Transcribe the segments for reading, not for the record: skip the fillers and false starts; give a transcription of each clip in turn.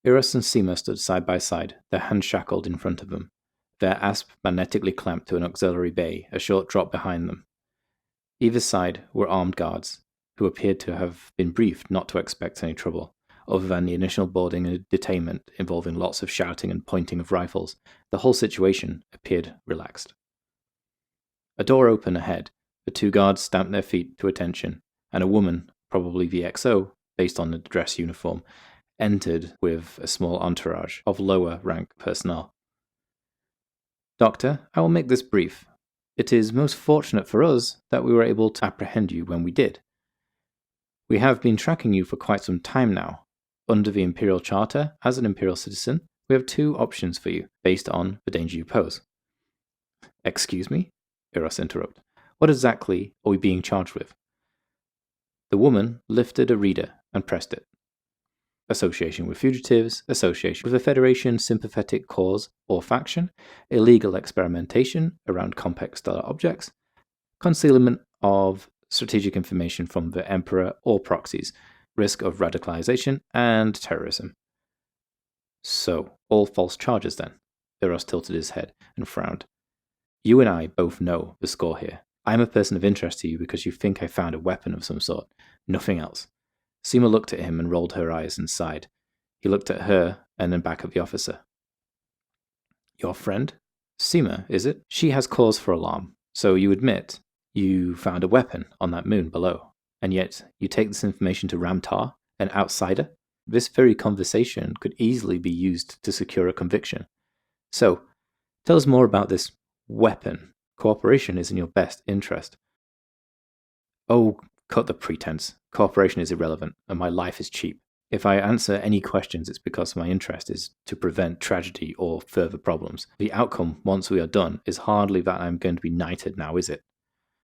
Eros and Sima stood side by side, their hands shackled in front of them, their asp magnetically clamped to an auxiliary bay a short drop behind them. Either side were armed guards, who appeared to have been briefed not to expect any trouble. Other than the initial boarding and detainment involving lots of shouting and pointing of rifles, the whole situation appeared relaxed. A door opened ahead, the two guards stamped their feet to attention, and a woman, probably the XO, based on the dress uniform, entered with a small entourage of lower rank personnel. Doctor, I will make this brief. It is most fortunate for us that we were able to apprehend you when we did. We have been tracking you for quite some time now. Under the Imperial Charter, as an Imperial citizen, we have two options for you, based on the danger you pose. Excuse me? Eros interrupted. What exactly are we being charged with? The woman lifted a reader and pressed it. Association with fugitives, association with a Federation sympathetic cause or faction, illegal experimentation around complex stellar objects, concealment of strategic information from the Emperor or proxies, risk of radicalization, and terrorism. So, all false charges then? Eros tilted his head and frowned. You and I both know the score here. I am a person of interest to you because you think I found a weapon of some sort. Nothing else. Sima looked at him and rolled her eyes and sighed. He looked at her and then back at the officer. Your friend? Sima, is it? She has cause for alarm. So you admit you found a weapon on that moon below, and yet you take this information to Ramtar, an outsider? This very conversation could easily be used to secure a conviction. So, tell us more about this weapon. Cooperation is in your best interest. Oh, cut the pretense. Cooperation is irrelevant, and my life is cheap. If I answer any questions, it's because my interest is to prevent tragedy or further problems. The outcome, once we are done, is hardly that I'm going to be knighted now, is it?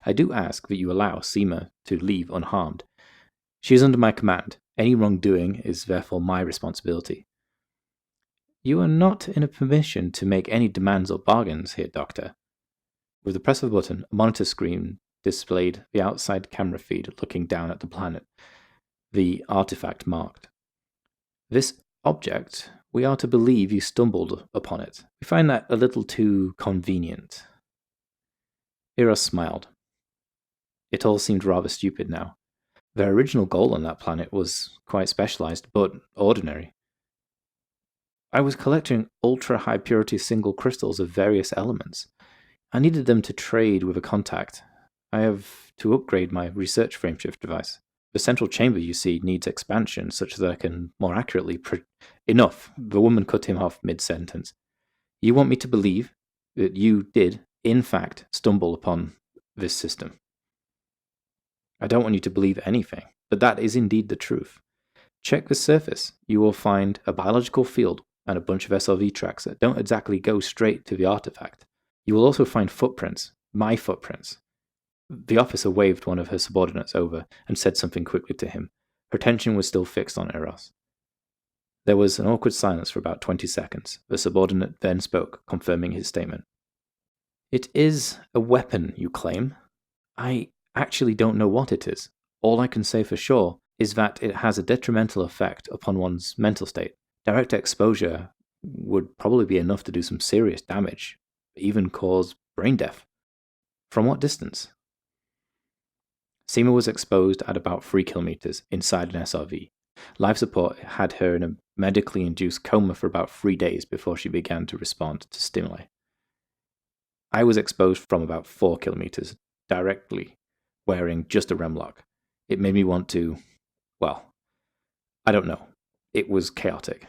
I do ask that you allow Sima to leave unharmed. She is under my command. Any wrongdoing is therefore my responsibility. You are not in a position to make any demands or bargains here, Doctor. With the press of a button, a monitor screen displayed the outside camera feed looking down at the planet, the artifact marked. This object, we are to believe you stumbled upon it. We find that a little too convenient. Eros smiled. It all seemed rather stupid now. Their original goal on that planet was quite specialized, but ordinary. I was collecting ultra-high purity single crystals of various elements. I needed them to trade with a contact. I have to upgrade my research frameshift device. The central chamber, you see, needs expansion such that I can more accurately Enough! The woman cut him off mid-sentence. You want me to believe that you did, in fact, stumble upon this system. I don't want you to believe anything, but that is indeed the truth. Check the surface. You will find a biological field and a bunch of SLV tracks that don't exactly go straight to the artifact. You will also find footprints, my footprints. The officer waved one of her subordinates over and said something quickly to him. Her attention was still fixed on Eros. There was an awkward silence for about 20 seconds. The subordinate then spoke, confirming his statement. It is a weapon, you claim. I actually don't know what it is. All I can say for sure is that it has a detrimental effect upon one's mental state. Direct exposure would probably be enough to do some serious damage, even cause brain death. From what distance? Sima was exposed at about 3 kilometers inside an SRV. Life support had her in a medically induced coma for about 3 days before she began to respond to stimuli. I was exposed from about 4 kilometers, directly, wearing just a remlock. It made me want to, well, I don't know. It was chaotic.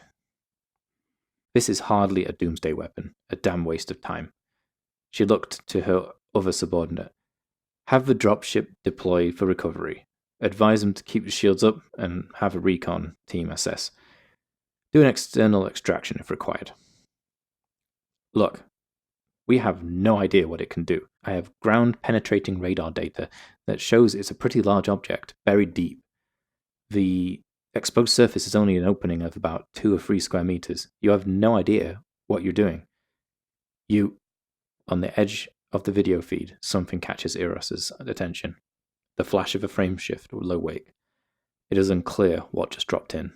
This is hardly a doomsday weapon, a damn waste of time. She looked to her other subordinate. Have the dropship deploy for recovery. Advise them to keep the shields up and have a recon team assess. Do an external extraction if required. Look, we have no idea what it can do. I have ground-penetrating radar data that shows it's a pretty large object, buried deep. The exposed surface is only an opening of about 2 or 3 square meters. You have no idea what you're doing. On the edge of the video feed, something catches Eros's attention. The flash of a frame shift or low wake. It is unclear what just dropped in.